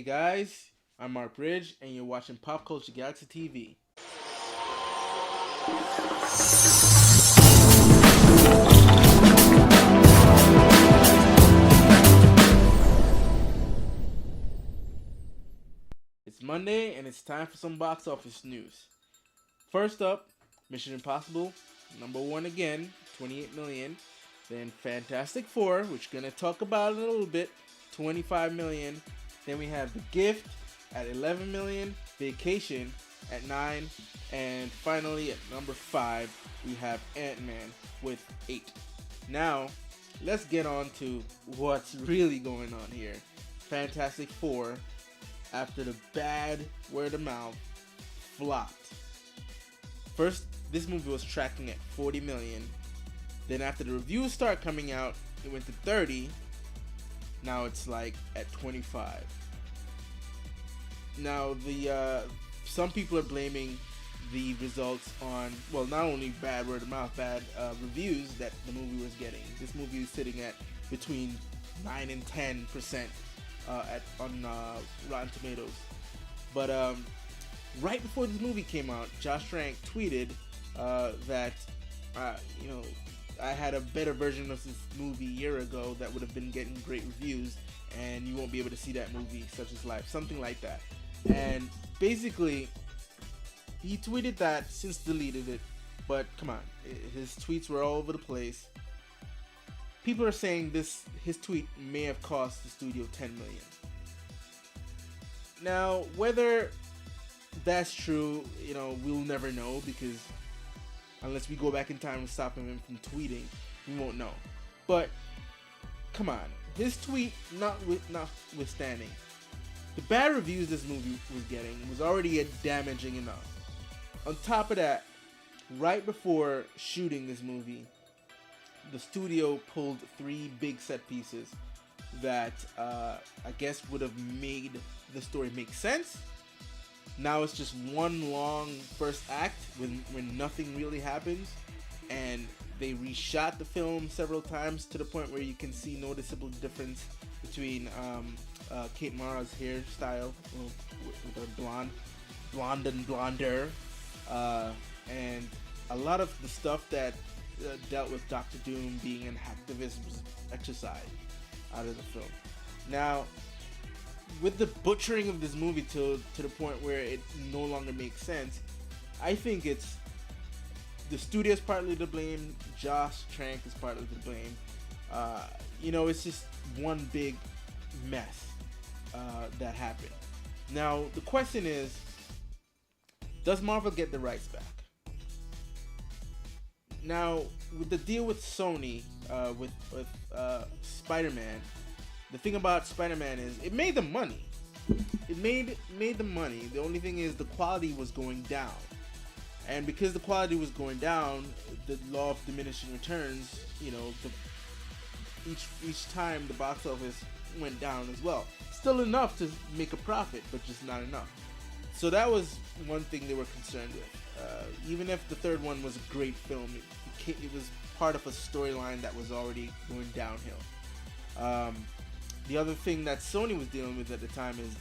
Hey guys, I'm Mark Bridge, and you're watching Pop Culture Galaxy TV. It's Monday, and it's time for some box office news. First up, Mission Impossible, number one again, 28 million. Then Fantastic Four, which we're gonna talk about in a little bit, 25 million. Then we have The Gift at 11 million, Vacation at 9, and finally at number 5 we have Ant-Man with 8. Now, let's get on to what's really going on here. Fantastic Four, after the bad word of mouth, flopped. First, this movie was tracking at 40 million. Then after the reviews start coming out, it went to 30. Now it's like at 25. Now the some people are blaming the results on, well, not only bad word of mouth, bad reviews that the movie was getting. This movie is sitting at between 9 and 10% on Rotten Tomatoes. But right before this movie came out, Josh Trank tweeted that you know, I had a better version of this movie a year ago that would have been getting great reviews, and you won't be able to see that movie such as life, something like that. And basically, he tweeted that, since deleted it, but come on, his tweets were all over the place. People are saying his tweet may have cost the studio 10 million. Now, whether that's true, we'll never know, because unless we go back in time and stop him from tweeting, we won't know. But come on, his tweet notwithstanding, the bad reviews this movie was getting was already damaging enough. On top of that, right before shooting this movie, the studio pulled 3 big set pieces that I guess would have made the story make sense. Now it's just one long first act when nothing really happens, and they reshot the film several times to the point where you can see noticeable difference between Kate Mara's hairstyle with her blonde and blonder, and a lot of the stuff that dealt with Doctor Doom being an activist was exercised out of the film. Now, with the butchering of this movie to the point where it no longer makes sense, I think it's the studio's partly to blame. Josh Trank is partly to blame. It's just one big mess that happened. Now the question is, does Marvel get the rights back? Now, with the deal with Sony, with Spider-Man, the thing about Spider-Man is it made the money. It made the money. The only thing is the quality was going down. And because the quality was going down, the law of diminishing returns, each time the box office went down as well. Still enough to make a profit, but just not enough. So that was one thing they were concerned with. Even if the third one was a great film, it was part of a storyline that was already going downhill. The other thing that Sony was dealing with at the time is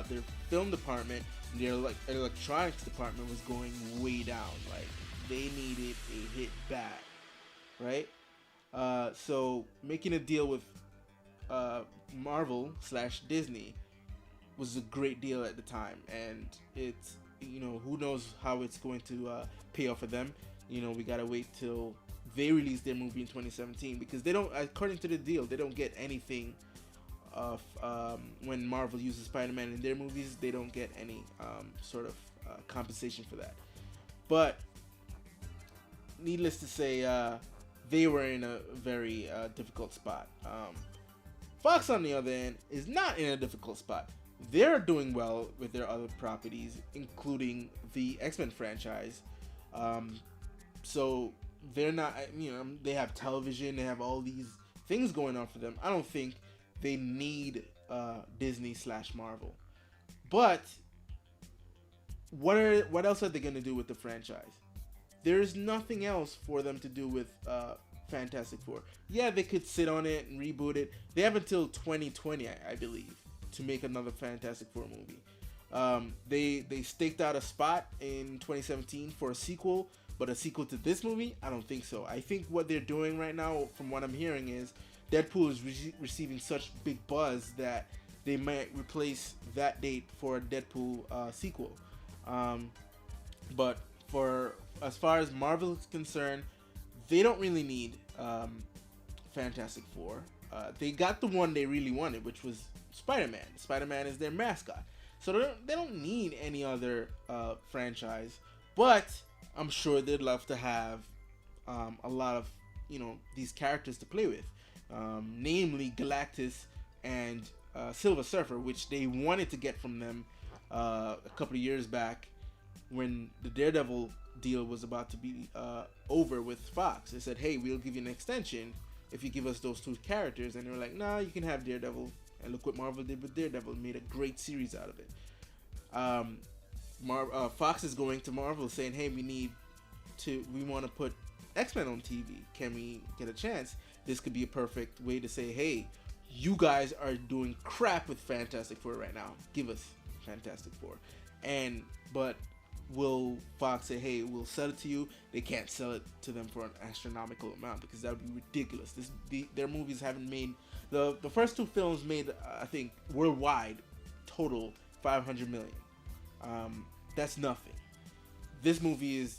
their film department, their electronics department was going way down. Like, they needed a hit bad, right? So making a deal with Marvel / Disney was a great deal at the time, and it's, who knows how it's going to pay off for them. We gotta wait till they release their movie in 2017, because they don't, according to the deal, they don't get anything of when Marvel uses Spider-Man in their movies. They don't get any sort of compensation for that. But needless to say, they were in a very difficult spot. Fox, on the other end, is not in a difficult spot. They're doing well with their other properties, including the X-Men franchise. So they're not, they have television, they have all these things going on for them. I don't think they need Disney / Marvel. But what else are they going to do with the franchise? There's nothing else for them to do with Fantastic Four. Yeah, they could sit on it and reboot it. They have until 2020, I believe, to make another Fantastic Four movie. They staked out a spot in 2017 for a sequel, but a sequel to this movie, I don't think so. I think what they're doing right now, from what I'm hearing, is Deadpool is receiving such big buzz that they might replace that date for a Deadpool sequel. But for as far as Marvel is concerned, they don't really need Fantastic Four. They got the one they really wanted, which was Spider-Man. Spider-Man is their mascot, so they don't need any other franchise. But I'm sure they'd love to have a lot of these characters to play with, namely Galactus and Silver Surfer, which they wanted to get from them a couple of years back when the Daredevil deal was about to be over with Fox. They said, hey, we'll give you an extension if you give us those two characters, and they were like, nah, you can have Daredevil. And look what Marvel did with Daredevil, made a great series out of it. Fox is going to Marvel saying, hey, we want to put X-Men on TV. Can we get a chance? This could be a perfect way to say, hey, you guys are doing crap with Fantastic Four right now. Give us Fantastic Four. But will Fox say, hey, we'll sell it to you? They can't sell it to them for an astronomical amount because that would be ridiculous. Their movies haven't made, the first two films made, I think, worldwide, total $500 million. That's nothing. This movie is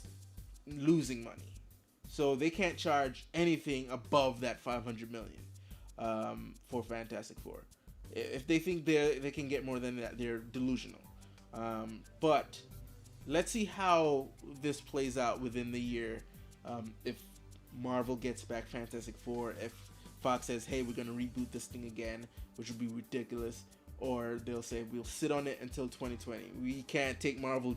losing money. So they can't charge anything above that $500 million for Fantastic Four. If they think they can get more than that, they're delusional. But let's see how this plays out within the year. If Marvel gets back Fantastic Four, if Fox says, hey, we're going to reboot this thing again, which would be ridiculous, or they'll say, we'll sit on it until 2020. We can't take Marvel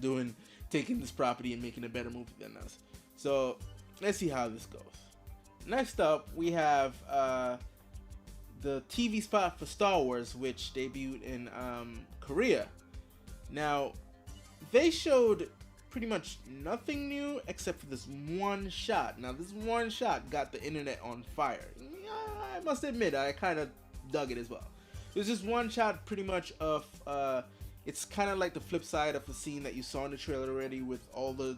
taking this property and making a better movie than us. So let's see how this goes. Next up, we have the TV spot for Star Wars, which debuted in Korea. Now, they showed pretty much nothing new except for this one shot. Now, this one shot got the internet on fire. I must admit, I kind of dug it as well. There's just one shot pretty much of, it's kind of like the flip side of the scene that you saw in the trailer already with all the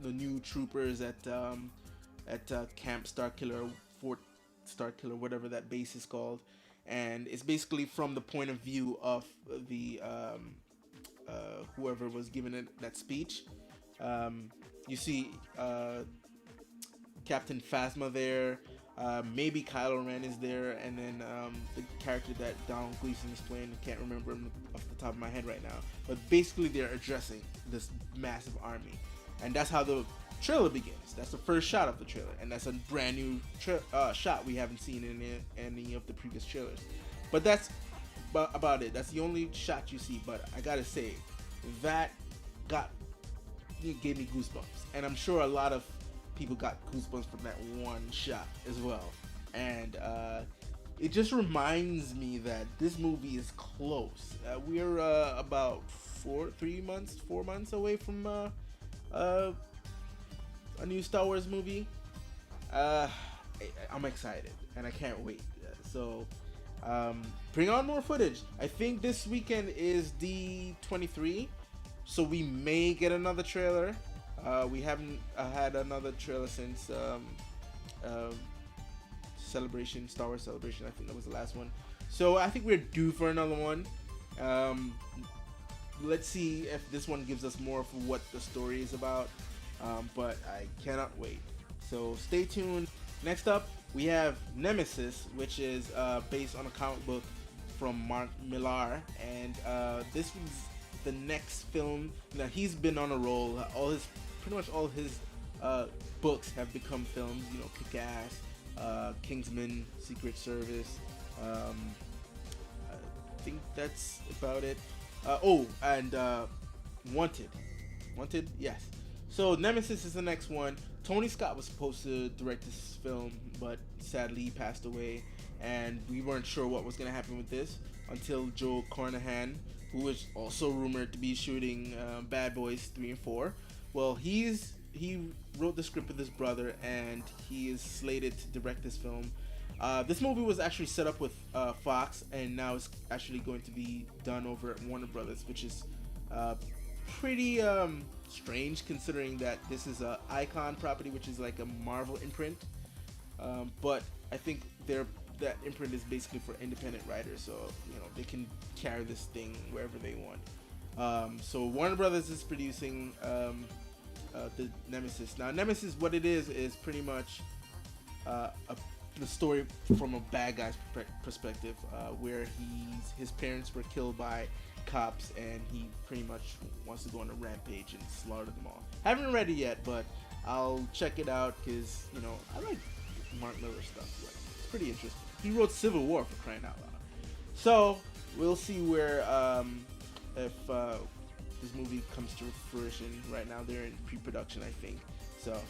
new troopers at Camp Starkiller, Fort Starkiller, whatever that base is called. And it's basically from the point of view of the whoever was giving it that speech. You see Captain Phasma there, maybe Kylo Ren is there, and then the character that Donald Gleason is playing, I can't remember him off the top of my head right now, but basically they're addressing this massive army, and that's how the trailer begins. That's the first shot of the trailer, and that's a brand new shot we haven't seen in any of the previous trailers. But that's about it. That's the only shot you see, but I gotta say, that gave me goosebumps, and I'm sure a lot of people got goosebumps from that one shot as well. And it just reminds me that this movie is close. We're about 4 months away from a new Star Wars movie. I'm excited and I can't wait. So bring on more footage. I think this weekend is D23, so we may get another trailer. We haven't had another trailer since Star Wars Celebration. I think that was the last one. So I think we're due for another one. Let's see if this one gives us more of what the story is about. But I cannot wait. So stay tuned. Next up, we have Nemesis, which is based on a comic book from Mark Millar, and this was the next film. Now he's been on a roll. Pretty much all his books have become films. You know, Kick-Ass, Kingsman, Secret Service. I think that's about it. And Wanted. Wanted, yes. So Nemesis is the next one. Tony Scott was supposed to direct this film, but sadly he passed away, and we weren't sure what was going to happen with this until Joe Carnahan, who was also rumored to be shooting Bad Boys 3 and 4. Well, he wrote the script with his brother, and he is slated to direct this film. This movie was actually set up with Fox, and now it's actually going to be done over at Warner Brothers, which is pretty strange considering that this is a Icon property, which is like a Marvel imprint. But I think that imprint is basically for independent writers, so they can carry this thing wherever they want. So Warner Brothers is producing the Nemesis. Now, Nemesis, what it is pretty much the story from a bad guy's perspective, where his parents were killed by cops, and he pretty much wants to go on a rampage and slaughter them all. Haven't read it yet, but I'll check it out because I like Mark Miller stuff. Like, it's pretty interesting. He wrote Civil War, for crying out loud. So we'll see where if this movie comes to fruition. Right now they're in pre-production, I think. So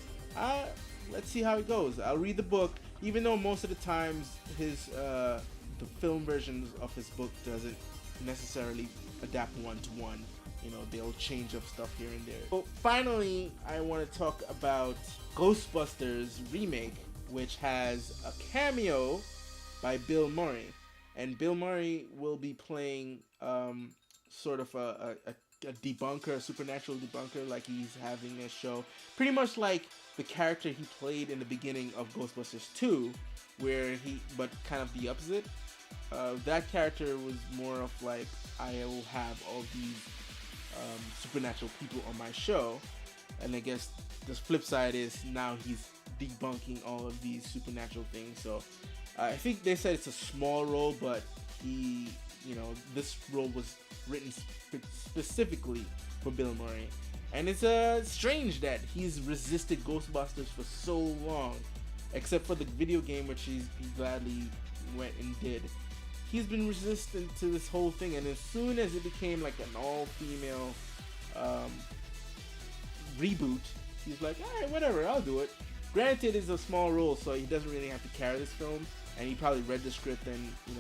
let's see how it goes. I'll read the book, even though most of the times the film versions of his book doesn't necessarily adapt one-to-one. They'll change up stuff here and there. So finally, I want to talk about Ghostbusters remake, which has a cameo by Bill Murray, and Bill Murray will be playing sort of a debunker, a supernatural debunker, like he's having a show, pretty much like the character he played in the beginning of Ghostbusters 2, but kind of the opposite. That character was more of like, I will have all these supernatural people on my show, and I guess the flip side is now he's debunking all of these supernatural things. So I think they said it's a small role, but this role was written specifically for Bill Murray, and it's strange that he's resisted Ghostbusters for so long, except for the video game, which he gladly went and did. He's been resistant to this whole thing, and as soon as it became like an all-female reboot, he's like, alright, whatever, I'll do it. Granted, it's a small role, so he doesn't really have to carry this film, and he probably read the script, and it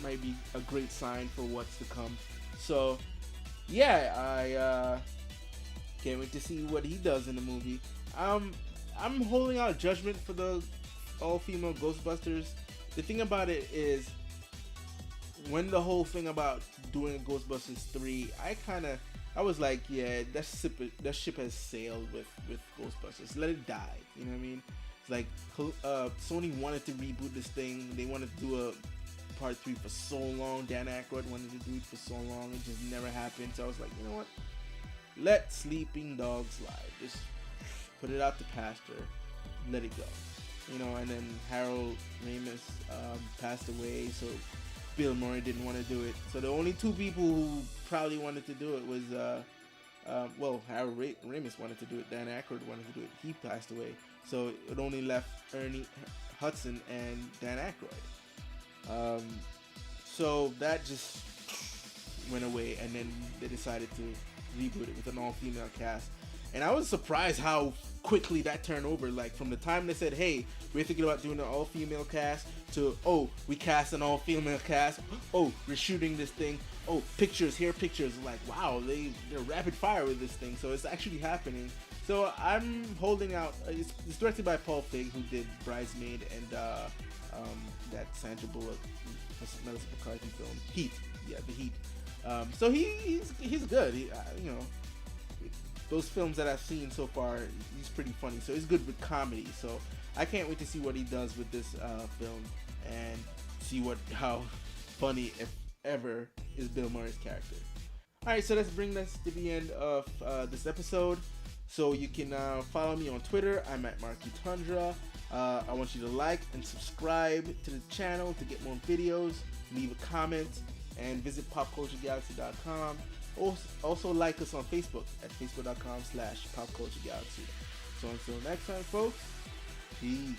might be a great sign for what's to come. So yeah, I can't wait to see what he does in the movie. I'm holding out judgment for the all-female Ghostbusters. The thing about it is, when the whole thing about doing Ghostbusters 3, I was like, yeah, that ship has sailed with Ghostbusters. Let it die. You know what I mean? It's like Sony wanted to reboot this thing. They wanted to do a part 3 for so long. Dan Aykroyd wanted to do it for so long. It just never happened. So I was like, you know what? Let sleeping dogs lie. Just put it out to pasture. Let it go. And then Harold Ramis passed away, so Bill Murray didn't want to do it. So the only two people who probably wanted to do it was, Harold Ramis wanted to do it. Dan Aykroyd wanted to do it. He passed away. So it only left Ernie Hudson and Dan Aykroyd. So that just went away, and then they decided to reboot it with an all-female cast. And I was surprised how quickly that turned over. Like, from the time they said, hey, we're thinking about doing an all-female cast, to, oh, we cast an all-female cast, oh, we're shooting this thing, oh, pictures, here are pictures. Like, wow, they're rapid fire with this thing. So it's actually happening. So I'm holding out. It's directed by Paul Feig, who did Bridesmaid and that Sandra Bullock, Melissa McCarthy film, Heat. Yeah, The Heat. So he's good. Those films that I've seen so far, he's pretty funny. So he's good with comedy. So I can't wait to see what he does with this film, and see how funny, if ever, is Bill Murray's character. Alright, so let's bring us to the end of this episode. So you can follow me on Twitter. I'm at Marky Tundra. I want you to like and subscribe to the channel to get more videos. Leave a comment and visit PopCultureGalaxy.com. Also like us on Facebook at Facebook.com/PopCultureGalaxy. So until next time, folks, peace.